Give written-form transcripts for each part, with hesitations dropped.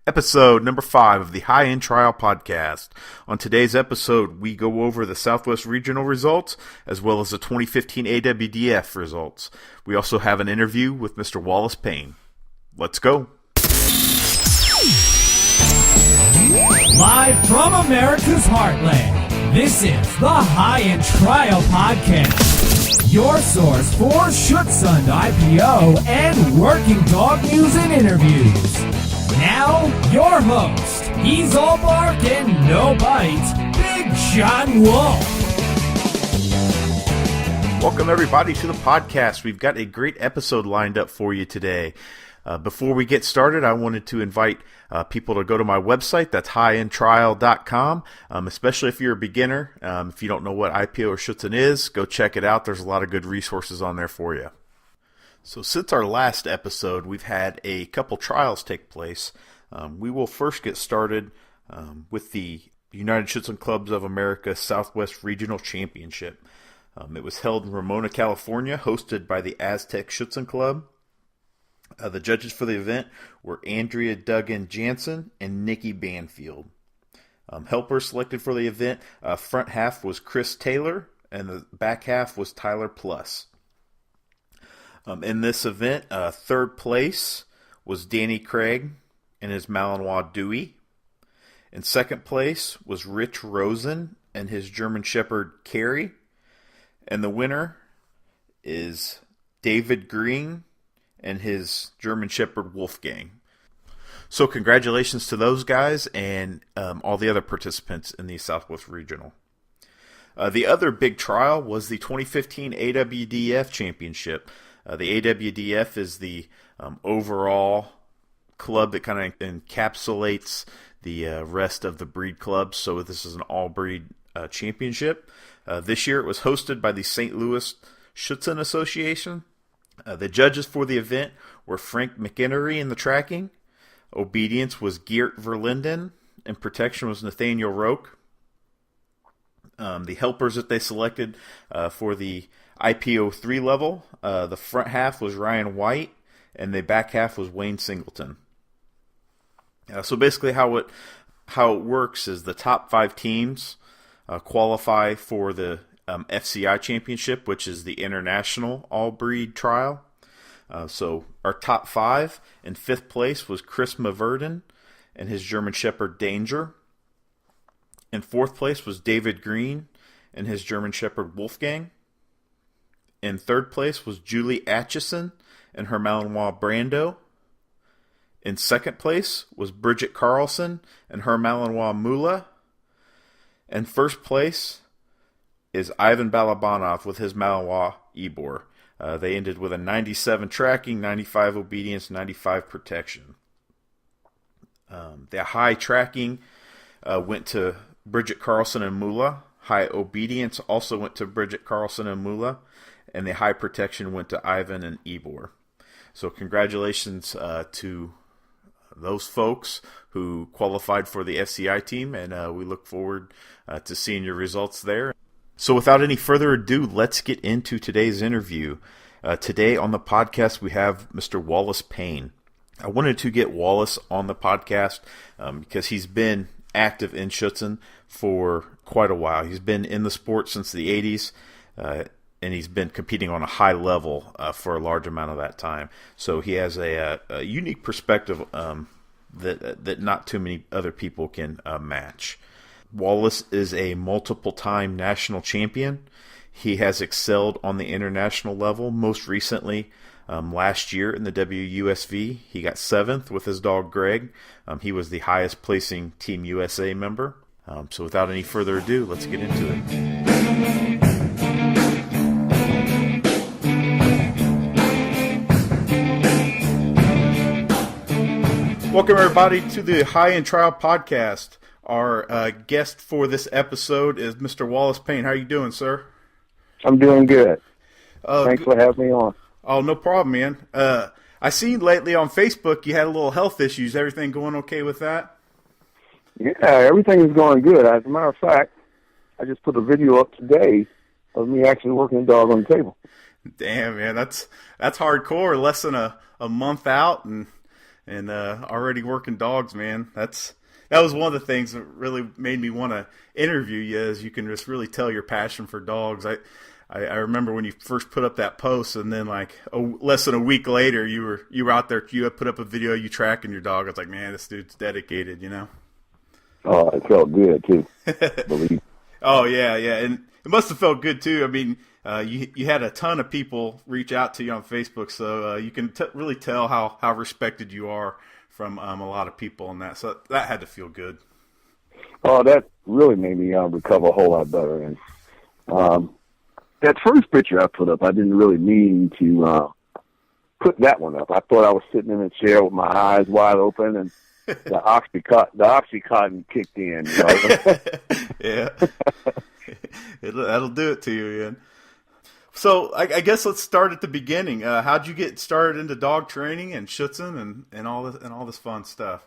Episode number 5 of the High End Trial Podcast. On today's episode, we go over the Southwest Regional results as well as the 2015 AWDF results. We also have an interview with Mr. Wallace Payne. Let's go. Live from America's heartland, this is the High End Trial Podcast. Your source for Schutzhund IPO and working dog news and interviews. Now, your host, he's all bark and no bite, Big John Wolf. Welcome everybody to the podcast. We've got a great episode lined up for you today. Before we get started, I wanted to invite people to go to my website. That's highendtrial.com, especially if you're a beginner. If you don't know what IPO or Schutzhund is, go check it out. There's a lot of good resources on there for you. So since our last episode, we've had a couple trials take place. We will first get started with the United Schutzhund Clubs of America Southwest Regional Championship. It was held in Ramona, California, hosted by the Aztec Schutzhund Club. The judges for the event were Andrea Duggan Jansen and Nikki Banfield. Helpers selected for the event, front half was Chris Taylor, and the back half was Tyler Plus. In this event, third place was Danny Craig and his Malinois Dewey. In second place was Rich Rosen and his German Shepherd Carrie. And the winner is David Green and his German Shepherd Wolfgang. So congratulations to those guys and all the other participants in the Southwest Regional. The other big trial was the 2015 AWDF Championship. The AWDF is the overall club that kind of encapsulates the rest of the breed clubs. So this is an all-breed championship. This year it was hosted by the St. Louis Schutzhund Association. The judges for the event were Frank McInnery in the tracking. Obedience was Geert Verlinden. And protection was Nathaniel Roque. The helpers that they selected for the IPO 3 level, the front half was Ryan White, and the back half was Wayne Singleton. So basically how it works is the top 5 teams qualify for the FCI Championship, which is the International All-Breed Trial. So our top 5, in 5th place was Chris Maverden and his German Shepherd Danger. In 4th place was David Green and his German Shepherd Wolfgang. In 3rd place was Julie Atchison and her Malinois Brando. In 2nd place was Bridget Carlson and her Malinois Mula. And 1st place is Ivan Balabanov with his Malinois Ebor. They ended with a 97 tracking, 95 obedience, 95 protection. The high tracking went to Bridget Carlson and Mula. High obedience also went to Bridget Carlson and Mula. And the high protection went to Ivan and Ebor. So congratulations to those folks who qualified for the FCI team, and we look forward to seeing your results there. So without any further ado, let's get into today's interview. Today on the podcast, we have Mr. Wallace Payne. I wanted to get Wallace on the podcast because he's been active in Schutzhund for quite a while. He's been in the sport since the 80s. And he's been competing on a high level for a large amount of that time. So he has a unique perspective that not too many other people can match. Wallace is a multiple-time national champion. He has excelled on the international level. Most recently, last year in the WUSV, he got 7th with his dog Greg. He was the highest-placing Team USA member. So without any further ado, let's get into it. Welcome, everybody, to the High End Trial Podcast. Our guest for this episode is Mr. Wallace Payne. How are you doing, sir? I'm doing good. Thanks for having me on. Oh, no problem, man. I seen lately on Facebook you had a little health issues. Everything going okay with that? Yeah, everything is going good. As a matter of fact, I just put a video up today of me actually working a dog on the table. Damn, man, that's hardcore. Less than a month out, and and already working dogs, man. That was one of the things that really made me want to interview you, is you can just really tell your passion for dogs. I remember when you first put up that post, and then like less than a week later, you were out there. You had put up a video of you tracking your dog. I was like, man, this dude's dedicated, you know. Oh, it felt good too. Believe. Oh yeah, and it must have felt good too. I mean, you had a ton of people reach out to you on Facebook, so you can really tell how respected you are from a lot of people on that. So that had to feel good. Oh, that really made me recover a whole lot better. And that first picture I put up, I didn't really mean to put that one up. I thought I was sitting in a chair with my eyes wide open, and the Oxycontin kicked in. You know? Yeah, that'll do it to you, Ian. So I guess let's start at the beginning. How'd you get started into dog training and Schutzhund and all this fun stuff?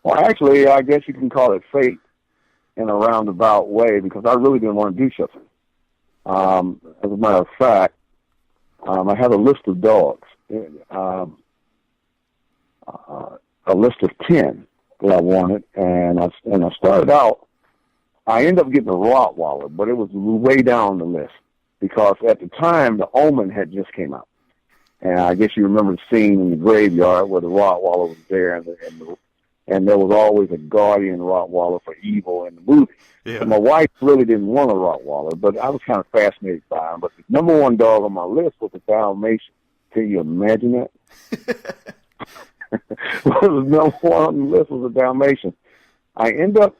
Well, actually, I guess you can call it fate in a roundabout way, because I really didn't want to do Schutzhund. As a matter of fact, I had a list of dogs, a list of 10 that I wanted, and I started out. I ended up getting a Rottweiler, but it was way down the list, because at the time the Omen had just came out, and I guess you remember the scene in the graveyard where the Rottweiler was there, and there was always a guardian Rottweiler for evil in the movie. Yeah. So my wife really didn't want a Rottweiler, but I was kind of fascinated by him. But the number one dog on my list was a Dalmatian. Can you imagine that? Well, the number one on the list was a Dalmatian. I ended up,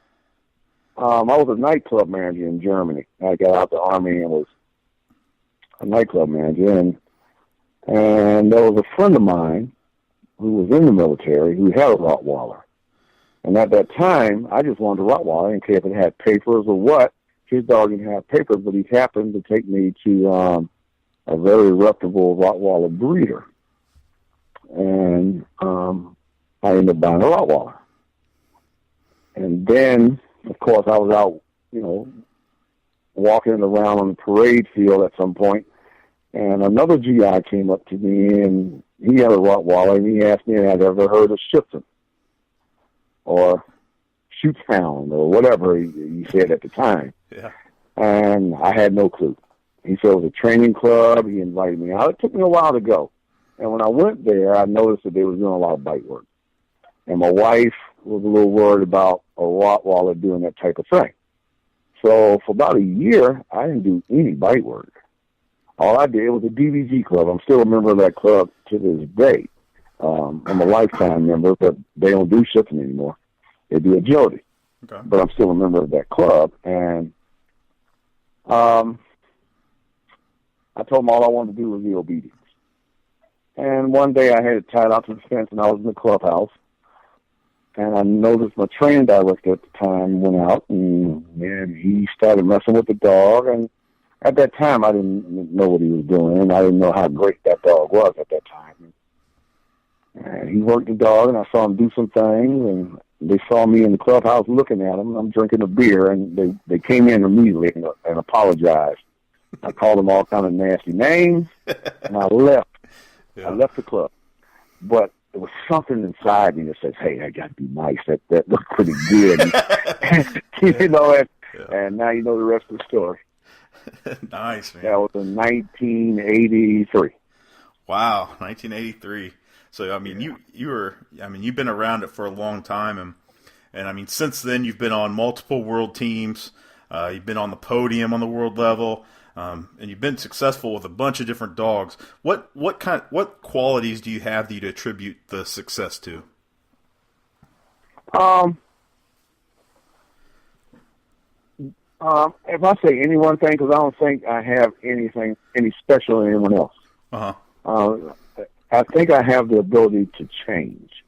I was a nightclub manager in Germany. I got out the Army and was a nightclub manager. And there was a friend of mine who was in the military who had a Rottweiler. And at that time, I just wanted a Rottweiler. I didn't care if it had papers or what. His dog didn't have papers, but he happened to take me to a very reputable Rottweiler breeder. And I ended up buying a Rottweiler. And then, of course, I was out, walking around on the parade field at some point, and another GI came up to me, and he had a Rottweiler, and he asked me if I'd ever heard of Schutzhund or Schutzhound or whatever he said at the time. Yeah. And I had no clue. He said it was a training club. He invited me out. It took me a while to go. And when I went there, I noticed that they were doing a lot of bite work. And my wife was a little worried about a Rottweiler doing that type of thing. So for about a year, I didn't do any bite work. All I did was a DVG club. I'm still a member of that club to this day. I'm a lifetime member, but they don't do Schutzhund anymore. They do agility. Okay. But I'm still a member of that club. And I told them all I wanted to do was be obedient. And one day I had it tied out to the fence, and I was in the clubhouse. And I noticed my training director at the time went out, and he started messing with the dog. And at that time, I didn't know what he was doing, and I didn't know how great that dog was at that time. And he worked the dog, and I saw him do some things, and they saw me in the clubhouse looking at him. I'm drinking a beer, and they came in immediately and apologized. I called them all kind of nasty names, and I left. Yeah. I left the club. But there was something inside me that says, hey, I got to be nice. That looked pretty good. And now you know the rest of the story. Nice, man. That was in 1983. Wow, 1983. So, I mean, you've been around it for a long time. And I mean, since then, you've been on multiple world teams. You've been on the podium on the world level. And you've been successful with a bunch of different dogs. What qualities do you have that you attribute the success to? If I say any one thing, because I don't think I have any special than anyone else. I think I have the ability to change.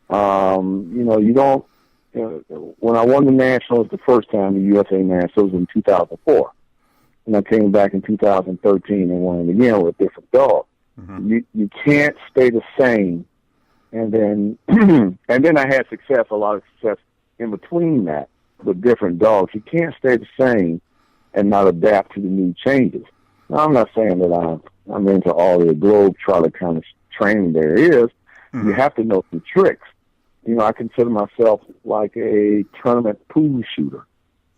You don't. When I won the Nationals the first time, the USA Nationals in 2004. And I came back in 2013 and won it again with a different dog. Mm-hmm. You can't stay the same. And then I had a lot of success in between that with different dogs. You can't stay the same and not adapt to the new changes. Now, I'm not saying that I'm into all the globe-trotter kind of training there is, You have to know some tricks. You know, I consider myself like a tournament pool shooter.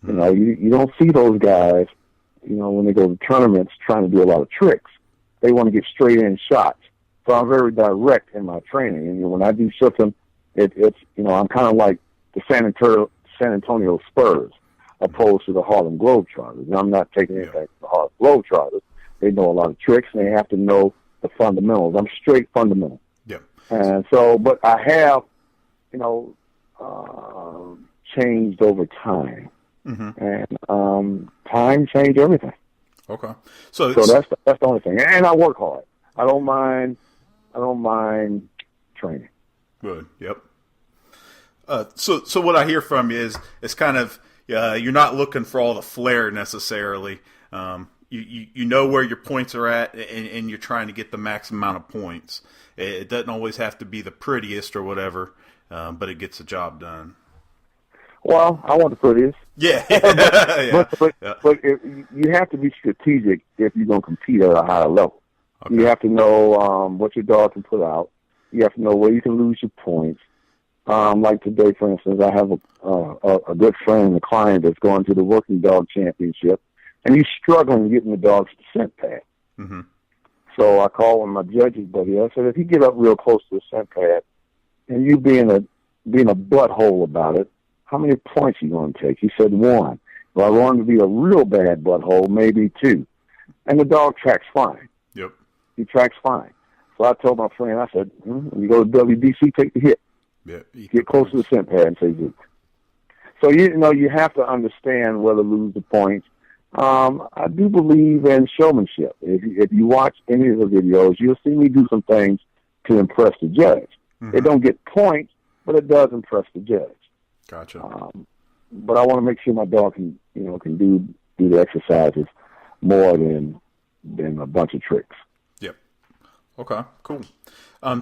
You know, you don't see those guys, you know, when they go to tournaments trying to do a lot of tricks. They want to get straight in shots. So I'm very direct in my training. And you know, when I do something, it's, you know, I'm kind of like the San Antonio Spurs opposed to the Harlem Globetrotters. And I'm not taking anything from the Harlem Globetrotters. They know a lot of tricks, and they have to know the fundamentals. I'm straight fundamental. Yeah. And so, but I have, you know, changed over time. And time changed everything. Okay. So that's the only thing. And I work hard. I don't mind training. Good. Yep. So what I hear from you is it's kind of you're not looking for all the flair necessarily. You know where your points are at, and you're trying to get the maximum amount of points. It doesn't always have to be the prettiest or whatever, but it gets the job done. Well, I want the prettiest. Yeah. But you have to be strategic if you're going to compete at a higher level. Okay. You have to know what your dog can put out. You have to know where you can lose your points. Like today, for instance, I have a good friend, a client that's going to the Working Dog Championship, and he's struggling getting the dogs to scent pad. So I called one of my judges buddy. I said, if you get up real close to the scent pad, and you being a butthole about it, how many points are you going to take? He said 1. Well, I want him to be a real bad butthole, maybe 2. And the dog tracks fine. Yep. He tracks fine. So I told my friend, I said, when you go to WBC, take the hit. Yeah. Get close to the scent pad and say Zook. So, you know, you have to understand where to lose the points. I do believe in showmanship. If you watch any of the videos, you'll see me do some things to impress the judge. It don't get points, but it does impress the judge. Gotcha. But I want to make sure my dog can do the exercises more than a bunch of tricks. Yep. Okay. Cool.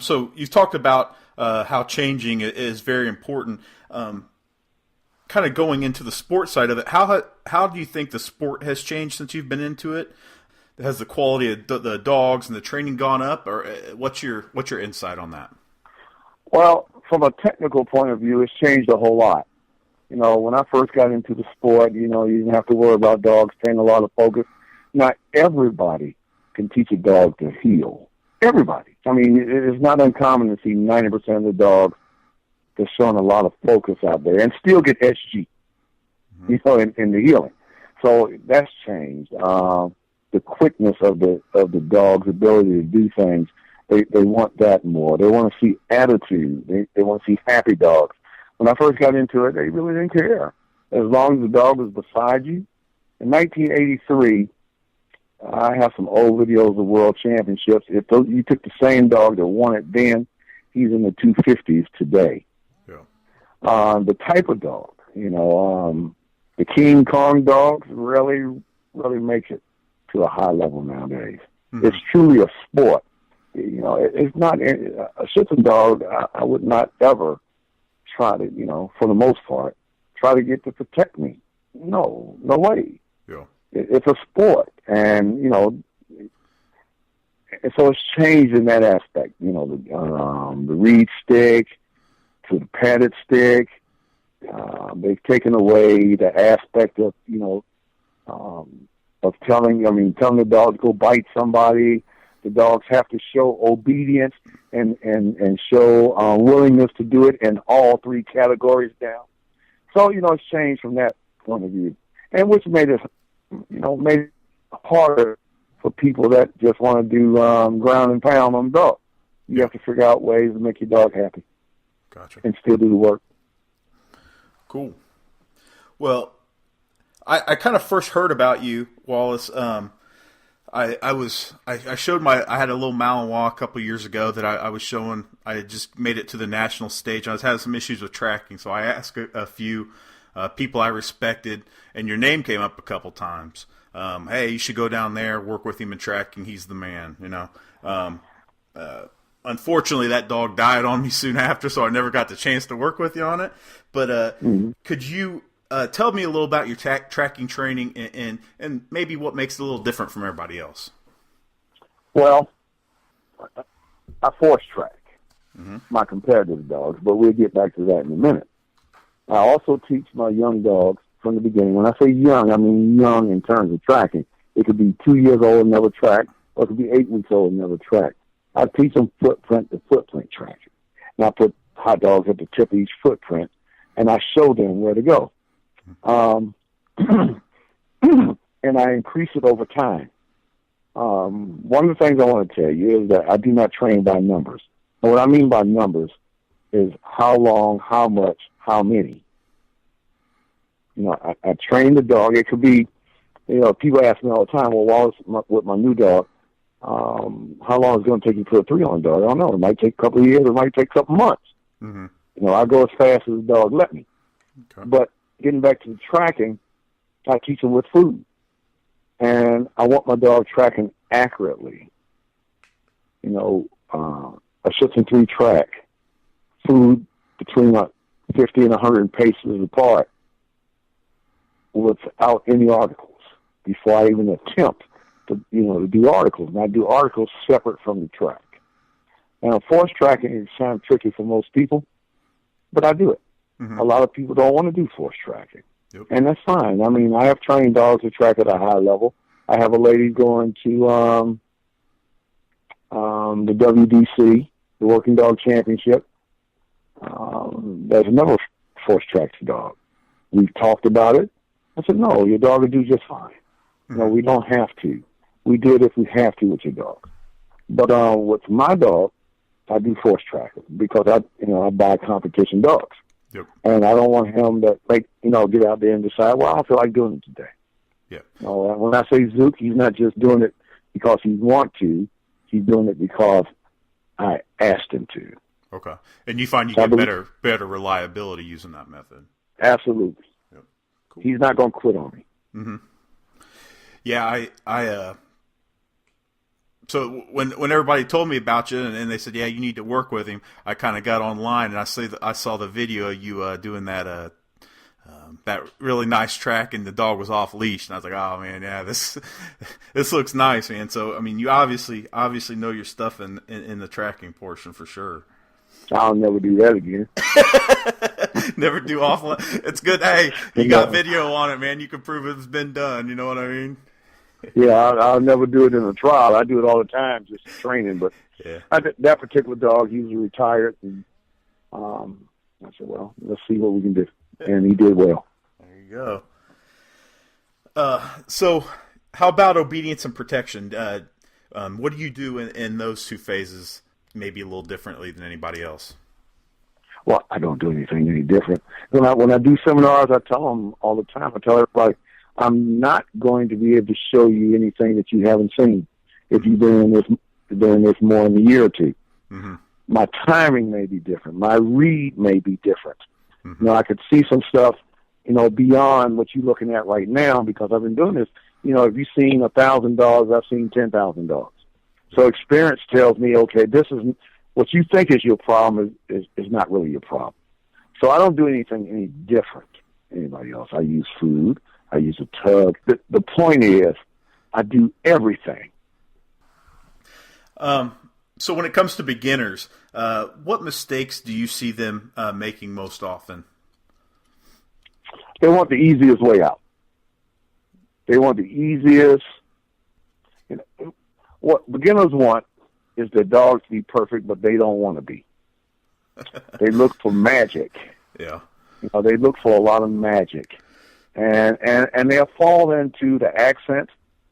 So you've talked about how changing is very important. Kind of going into the sports side of it, how do you think the sport has changed since you've been into it? Has the quality of the dogs and the training gone up, or what's your insight on that? Well, from a technical point of view, it's changed a whole lot. You know, when I first got into the sport, you know, you didn't have to worry about dogs paying a lot of focus. Not everybody can teach a dog to heel. Everybody. I mean, it's not uncommon to see 90% of the dogs that's showing a lot of focus out there and still get SG, you know, in the healing. So that's changed. The quickness of the dog's ability to do things, they want that more. They want to see attitude. They want to see happy dogs. When I first got into it, they really didn't care. As long as the dog was beside you. In 1983, I have some old videos of World Championships. If you took the same dog that won it then, he's in the 250s today. Yeah. The type of dog, you know, the King Kong dogs really makes it to a high level nowadays. It's truly a sport. You know, it's not a Schutzhund dog. I would not ever try to, you know, for the most part, try to get to protect me. No way. Yeah. It's a sport, and you know, and so it's changed in that aspect. You know, the reed stick to the padded stick. They've taken away the aspect of, you know, of telling the dog to go bite somebody. The dogs have to show obedience and show willingness to do it in all 3 categories down. So, you know, it's changed from that point of view, and which made it harder for people that just want to do ground and pound on the dog. You have to figure out ways to make your dog happy. Gotcha. And still do the work. Cool. Well, I kind of first heard about you, Wallace. I had a little Malinois a couple years ago that I was showing. I had just made it to the national stage. I was having some issues with tracking, so I asked a few people I respected, and your name came up a couple times. Hey, you should go down there, work with him in tracking. He's the man, you know. Unfortunately, that dog died on me soon after, so I never got the chance to work with you on it. But could you tell me a little about your tracking training and maybe what makes it a little different from everybody else? Well, I force track. my competitive dogs, but we'll get back to that in a minute. I also teach my young dogs from the beginning. When I say young, I mean young in terms of tracking. It could be 2 years old and never tracked, or it could be 8 weeks old and never tracked. I teach them footprint to footprint tracking. And I put hot dogs at the tip of each footprint, and I show them where to go. And I increase it over time. One of the things I want to tell you is that I do not train by numbers. And what I mean by numbers is how long, how much, how many. I train the dog. It could be, people ask me all the time, well, Wallace, with my new dog, how long is it going to take you to put a 3-on dog? I don't know. It might take a couple of years. It might take a couple of months. I go as fast as the dog let me. Okay. But getting back to the tracking, I teach them with food. And I want my dog tracking accurately. A Schützen-3 track, food between 50 and 100 paces apart without any articles before I even attempt to do articles. And I do articles separate from the track. Now, force tracking is kind of tricky for most people, but I do it. A lot of people don't want to do force tracking. Yep. And that's fine. I mean, I have trained dogs to track at a high level. I have a lady going to the WDC, the Working Dog Championship. There's another force tracks dog. We've talked about it. I said, no, your dog will do just fine. No, we don't have to. We do it if we have to with your dog. But with my dog, I do force tracking because I buy competition dogs. Yep. And I don't want him to get out there and decide, well, I don't feel like doing it today. Yeah. When I say Zook, he's not just doing it because he wants to. He's doing it because I asked him to. Okay. And you find you get better reliability using that method? Absolutely. Yep. Cool. He's not going to quit on me. Yeah, so when everybody told me about you and they said, yeah, you need to work with him, I kind of got online and I saw the video of you doing that really nice track and the dog was off leash and I was like, oh man, yeah, this looks nice, man. So I mean, you obviously know your stuff in the tracking portion for sure. I'll never do that again. Never do off. It's good. Hey, you got video on it, man. You can prove it's been done. You know what I mean? Yeah, I'll never do it in a trial. I do it all the time, just training. But yeah. That particular dog, he was retired, and I said, well, let's see what we can do. And he did well. There you go. So how about obedience and protection? What do you do in those two phases maybe a little differently than anybody else? Well, I don't do anything any different. When I do seminars, I tell them all the time. I tell everybody, I'm not going to be able to show you anything that you haven't seen if you've been doing this more than a year or two. My timing may be different. My read may be different. I could see some stuff, beyond what you're looking at right now because I've been doing this. If you've seen 1,000 dogs, I've seen 10,000 dogs. So experience tells me, okay, this is what you think is your problem is not really your problem. So I don't do anything any different than anybody else. I use food. I use a tug. The point is, I do everything. So when it comes to beginners, what mistakes do you see them making most often? They want the easiest way out. They want the easiest. What beginners want is their dogs to be perfect, but they don't want to be. They look for magic. Yeah. They look for a lot of magic. And they'll fall into the accent.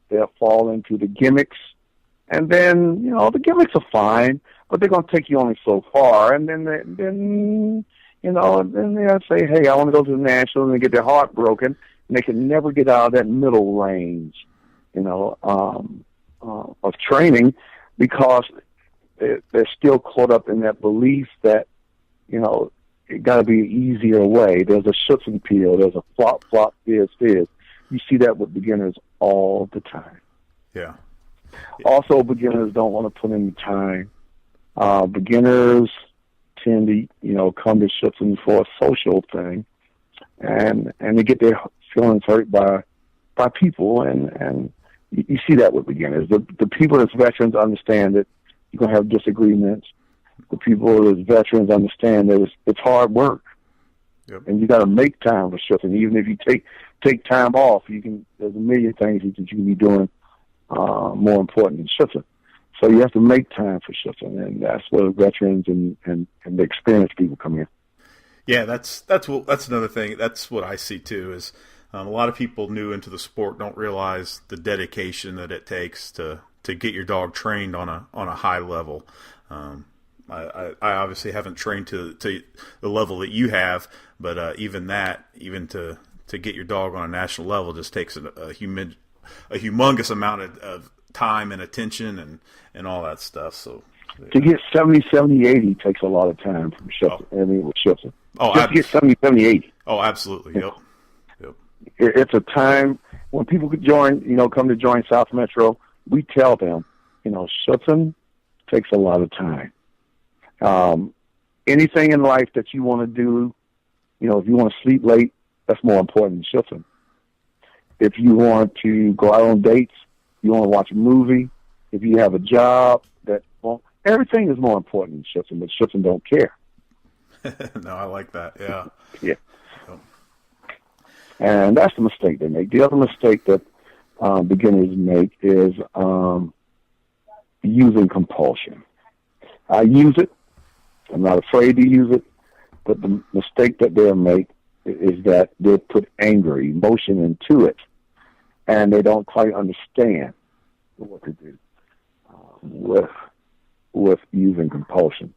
They'll fall into the gimmicks. And then, the gimmicks are fine, but they're going to take you only so far. And then then they'll say, hey, I want to go to the National, and they get their heart broken, and they can never get out of that middle range, of training because they're still caught up in that belief that, it got to be an easier way. There's a Schützen peel. There's a flop, flop, fizz, fizz. You see that with beginners all the time. Yeah. Also, beginners don't want to put in time. Beginners tend to, come to Schützen for a social thing, and they get their feelings hurt by people, and you see that with beginners. The people that's veterans understand that you're going to have disagreements. the people as veterans understand that it's hard work. Yep. And you got to make time for shuffling. Even if you take time off, there's a million things that you can be doing more important than shuffling. So you have to make time for shuffling, and that's where veterans and the experienced people come in. Yeah, that's another thing. That's what I see too. Is a lot of people new into the sport don't realize the dedication that it takes to get your dog trained on a high level. I obviously haven't trained to the level that you have, but even to get your dog on a national level just takes a humongous amount of time and attention and all that stuff. So to get 70, 80 takes a lot of time from shuffling. I mean, with shuffling. Just to get 70, 80. Oh, absolutely. Yep. It's a time when people could come to join South Metro. We tell them, shuffling takes a lot of time. Anything in life that you want to do, if you want to sleep late, that's more important than shuffling. If you want to go out on dates, you want to watch a movie, if you have a job, everything is more important than shuffling, but shuffling don't care. No, I like that. Yeah. Yeah. And that's the mistake they make. The other mistake that beginners make is using compulsion. I use it. I'm not afraid to use it. But the mistake that they'll make is that they put anger, emotion into it, and they don't quite understand what to do with using compulsion.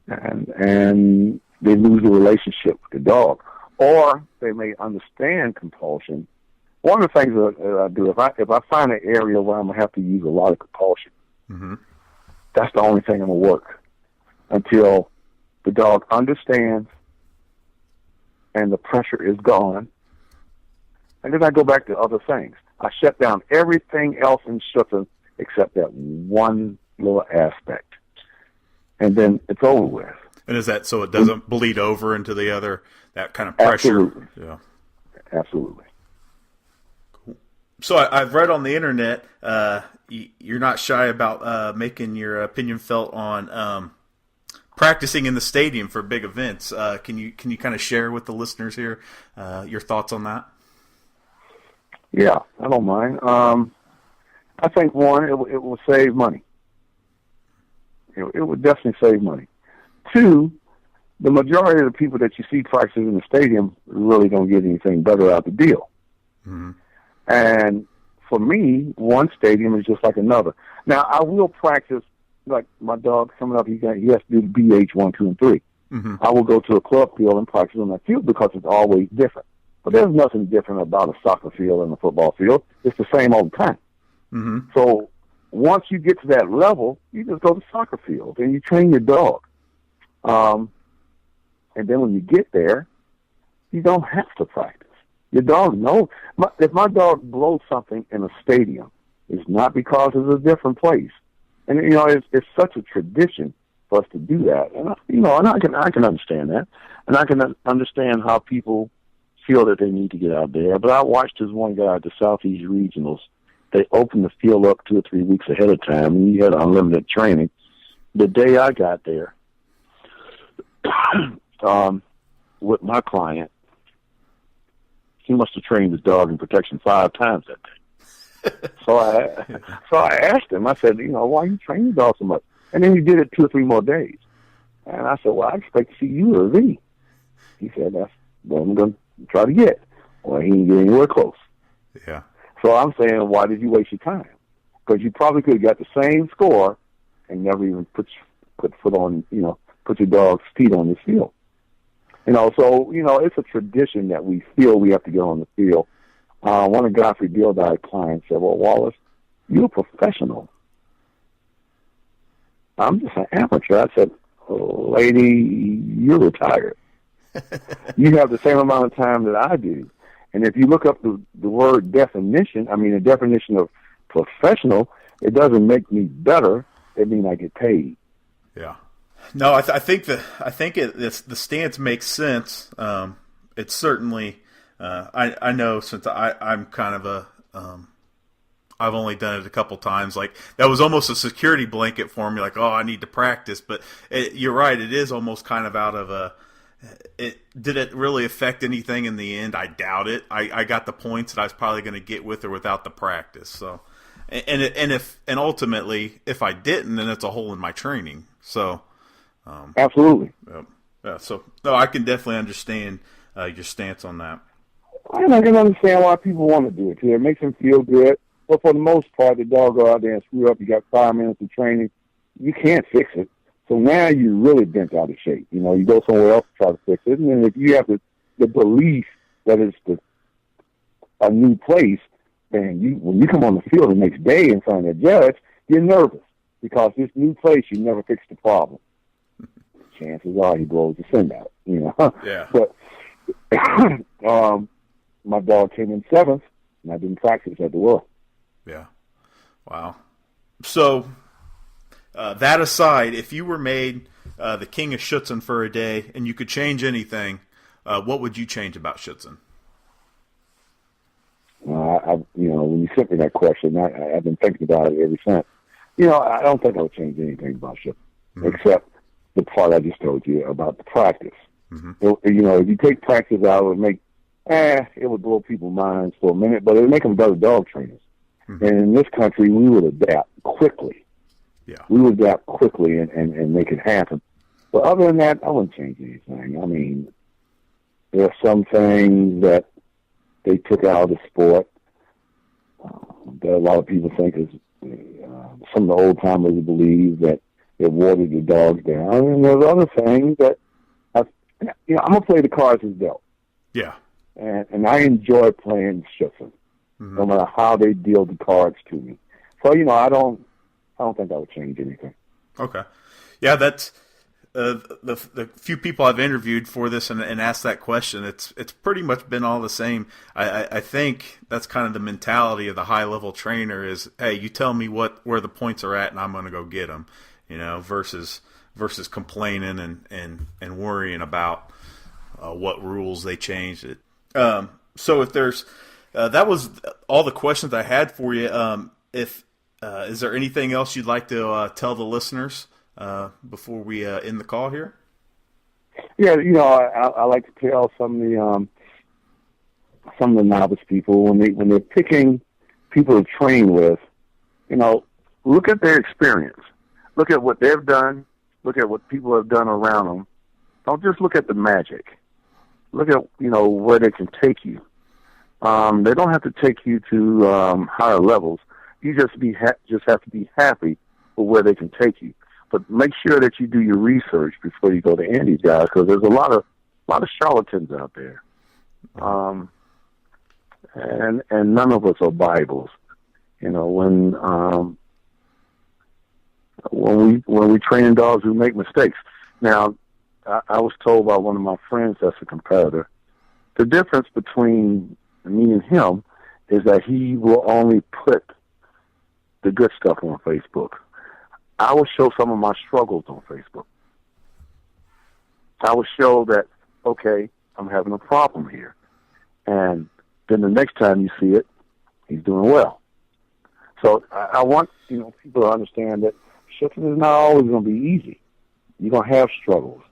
And they lose the relationship with the dog. Or they may understand compulsion. One of the things that I do, if I find an area where I'm going to have to use a lot of compulsion, mm-hmm. that's the only thing I'm going to work until the dog understands and the pressure is gone. And then I go back to other things. I shut down everything else in shuffling except that one little aspect. And then it's over with. And is that so it doesn't bleed over into the other, that kind of pressure? Absolutely. Yeah. Absolutely. Cool. So I've read on the internet, you're not shy about making your opinion felt on practicing in the stadium for big events. Can you kind of share with the listeners here your thoughts on that? Yeah, I don't mind. I think, one, it will save money. It would definitely save money. Two, the majority of the people that you see practicing in the stadium really don't get anything better out of the deal. Mm-hmm. And for me, one stadium is just like another. Now, I will practice, like my dog coming up, he has to do the BH 1, 2, and 3. Mm-hmm. I will go to a club field and practice on that field because it's always different. But there's nothing different about a soccer field and a football field. It's the same all the time. Mm-hmm. So once you get to that level, you just go to the soccer field and you train your dog. And then when you get there, you don't have to practice. Your dog knows. If my dog blows something in a stadium, it's not because it's a different place. And, it's such a tradition for us to do that. And, I can understand that. And I can understand how people feel that they need to get out there. But I watched this one guy at the Southeast Regionals. They opened the field up 2 or 3 weeks ahead of time, and you had unlimited training. The day I got there, with my client, he must have trained his dog in protection 5 times that day. So I asked him, I said, why you train your dog so much? And then he did it 2 or 3 more days. And I said, well, I expect to see you or V. He said, that's what I'm going to try to get. Well, he didn't get anywhere close. Yeah. So I'm saying, why did you waste your time? Because you probably could have got the same score and never even put foot on, put your dog's feet on this field. So, it's a tradition that we feel we have to get on the field. One of Godfrey Gildy's clients said, well, Wallace, you're a professional. I'm just an amateur. I said, lady, you're retired. You have the same amount of time that I do. And if you look up the word definition, the definition of professional, it doesn't make me better. It means I get paid. Yeah. No, I think the stance makes sense. It's certainly, I know since I'm kind of I've only done it a couple times. Like, that was almost a security blanket for me. Like, oh, I need to practice. But you're right. It is almost kind of out of a. Did it really affect anything in the end? I doubt it. I got the points that I was probably going to get with or without the practice. So, and ultimately, if I didn't, then it's a hole in my training. So, absolutely. Yeah. So, no, I can definitely understand your stance on that. And I can understand why people want to do it too. It makes them feel good. But for the most part, the dog go out there and screw up. You got 5 minutes of training. You can't fix it. So now you're really bent out of shape. You know, you go somewhere else to try to fix it. And then if you have the belief that it's a new place, then when you come on the field the next day in front of the judge, you're nervous because this new place, you never fixed the problem. Chances are he blows the send out, you know. Yeah. But my dog came in 7th, and I didn't practice at the World. Yeah. Wow. So, that aside, if you were made the king of Schutzen for a day and you could change anything, what would you change about Schutzen? When you sent me that question, I've been thinking about it ever since. You know, I don't think I would change anything about Schutzen, except the part I just told you about the practice. If you take practice out, it would make, it would blow people's minds for a minute, but it would make them better dog trainers. And in this country, we would adapt quickly. Yeah. We would adapt quickly and make it happen. But other than that, I wouldn't change anything. I mean, there are some things that they took out of the sport that a lot of people think is, some of the old timers believe that it watered the dogs down. And there's other things that, I'm going to play the cards as dealt. Yeah. And I enjoy playing Schutzen, no matter how they deal the cards to me. So, I don't think I would change anything. Okay. Yeah, that's the few people I've interviewed for this and asked that question. It's pretty much been all the same. I think that's kind of the mentality of the high level trainer is, hey, you tell me where the points are at, and I'm going to go get them. Versus complaining and worrying about what rules they changed it. So if there's that was all the questions I had for you. Is there anything else you'd like to tell the listeners before we end the call here? Yeah, I like to tell some of the novice people when they're picking people to train with, look at their experience, look at what they've done, look at what people have done around them. Don't just look at the magic. Look at where they can take you. They don't have to take you to higher levels. You just have to be happy with where they can take you. But make sure that you do your research before you go to any of these guys, because there's a lot of charlatans out there, and none of us are Bibles. When we train dogs, we make mistakes. Now, I was told by one of my friends that's a competitor, the difference between me and him is that he will only put the good stuff on Facebook. I will show some of my struggles on Facebook. I will show that, okay, I'm having a problem here. And then the next time you see it, he's doing well. So I want people to understand that Schutzen is not always going to be easy. You're going to have struggles.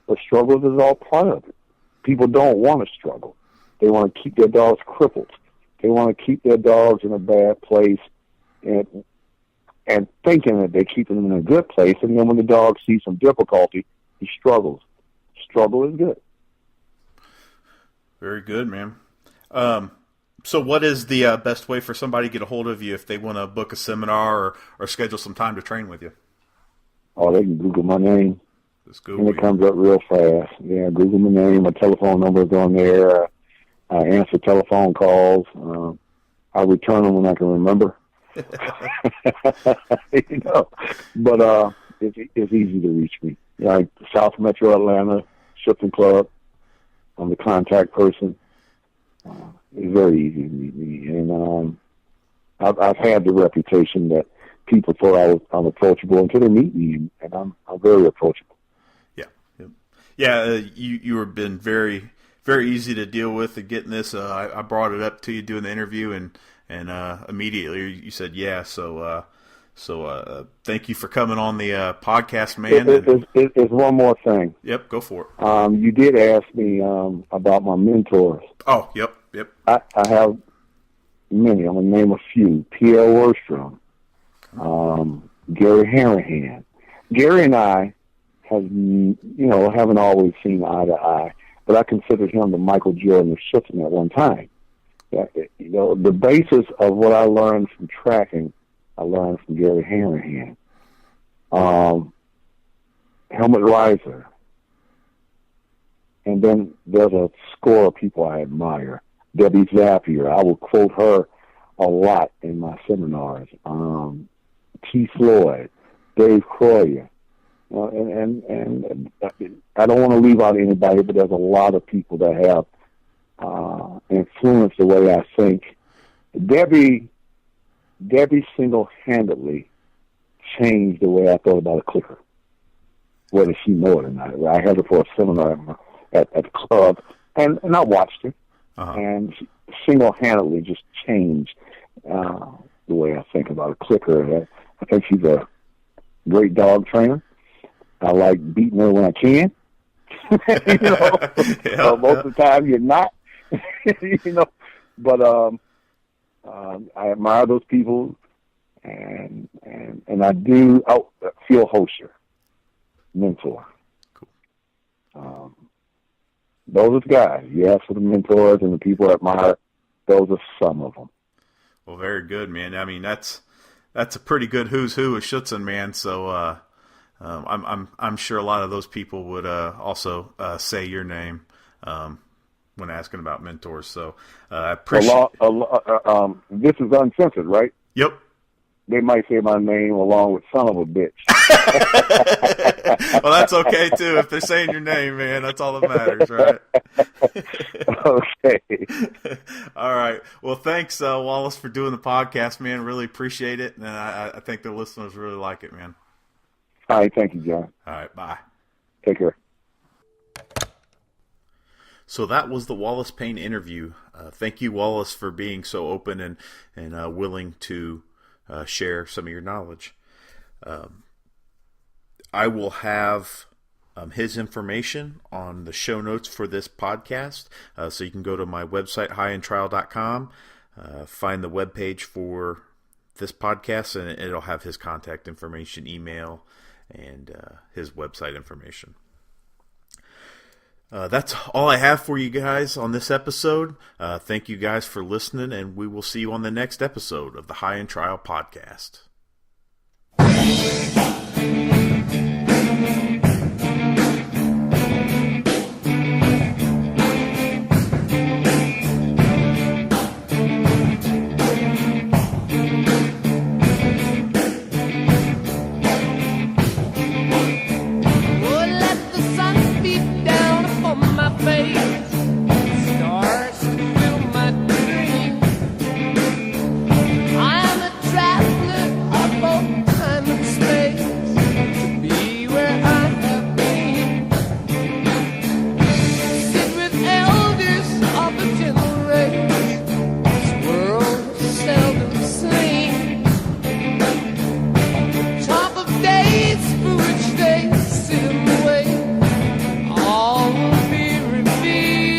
But struggles is all part of it. People don't want to struggle. They want to keep their dogs crippled. They want to keep their dogs in a bad place and thinking that they're keeping them in a good place. And then when the dog sees some difficulty, he struggles. Struggle is good. Very good, man. So what is the best way for somebody to get a hold of you if they want to book a seminar or schedule some time to train with you? Oh, they can Google my name. Just Google and it comes up real fast. Yeah, Google my name. My telephone number is on there. I answer telephone calls. I return them when I can remember. But it's easy to reach me. Like South Metro Atlanta, Schutzen Club. I'm the contact person. It's very easy to meet me, and I've had the reputation that people thought I'm approachable until they meet me, and I'm very approachable. Yeah. You have been very, very easy to deal with. And getting this, I brought it up to you doing the interview, and and immediately you said yeah. So thank you for coming on the podcast, man. There's one more thing. Yep, go for it. You did ask me about my mentors. Oh, yep. I have many. I'm going to name a few. Pierre Wurstrom, Gary Harahan. Gary and I haven't always seen eye to eye, but I considered him the Michael Jordan of Schutzman at one time. The basis of what I learned from tracking, I learned from Gary Harahan. Helmut Reiser. And then there's a score of people I admire. Debbie Zapier, I will quote her a lot in my seminars. T. Floyd, Dave Croyer. And I don't want to leave out anybody, but there's a lot of people that have influenced the way I think. Debbie single-handedly changed the way I thought about a clicker, whether she knew it or not. I had her for a seminar at the club, and I watched her, and she single-handedly just changed the way I think about a clicker. I think she's a great dog trainer. I like beating her when I can. Most of the time you're not. But I admire those people, and I do. Phil Hosher, mentor. Cool. Those are the guys. You ask for the mentors and the people I admire. Those are some of them. Well, very good, man. I mean, that's a pretty good who's who of Schutzen, man. So I'm sure a lot of those people would also say your name when asking about mentors. So I appreciate. This is uncensored, right? Yep. They might say my name along with son of a bitch. Well, that's okay too. If they're saying your name, man, that's all that matters, right? Okay. All right. Well, thanks, Wallace, for doing the podcast, man. Really appreciate it, and I think the listeners really like it, man. All right. Thank you, John. All right. Bye. Take care. So that was the Wallace Payne interview. Thank you, Wallace, for being so open and willing to share some of your knowledge. I will have his information on the show notes for this podcast, so you can go to my website, highendtrial.com, find the webpage for this podcast, and it'll have his contact information, email, and his website information. That's all I have for you guys on this episode. Thank you guys for listening, and we will see you on the next episode of the High End Trial Podcast. All will be revealed.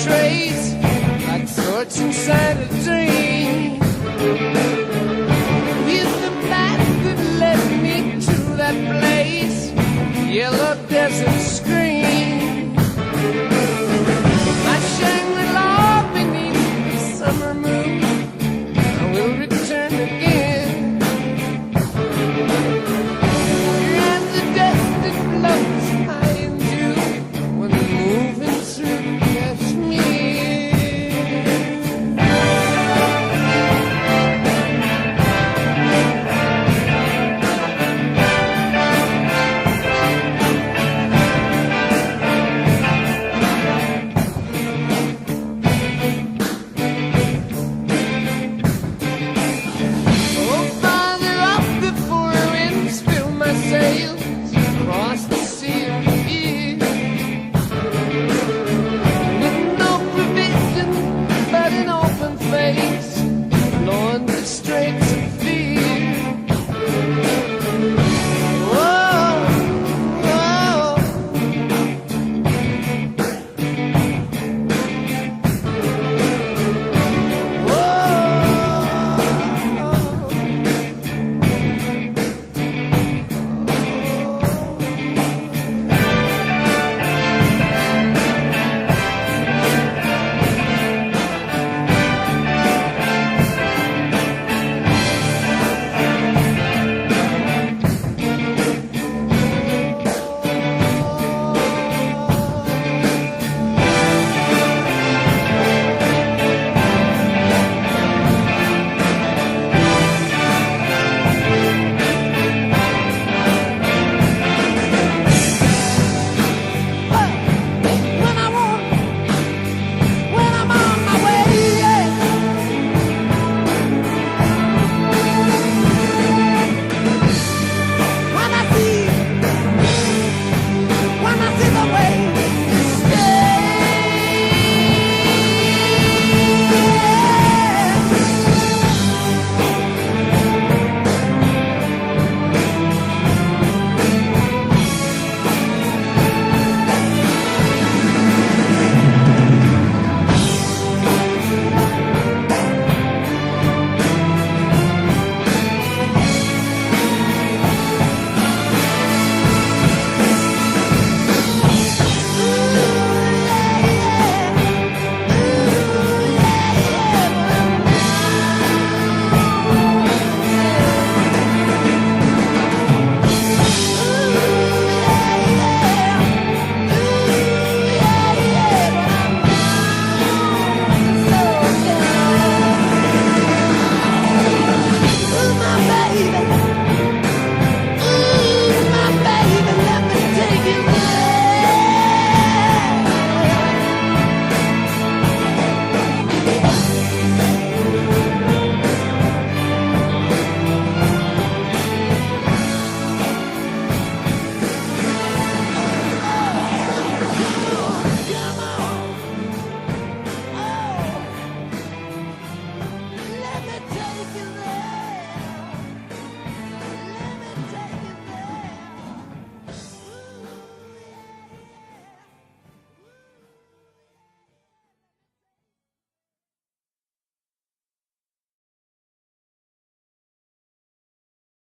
trace, like thoughts inside a dream. With the path that led me to that place, yellow desert scream.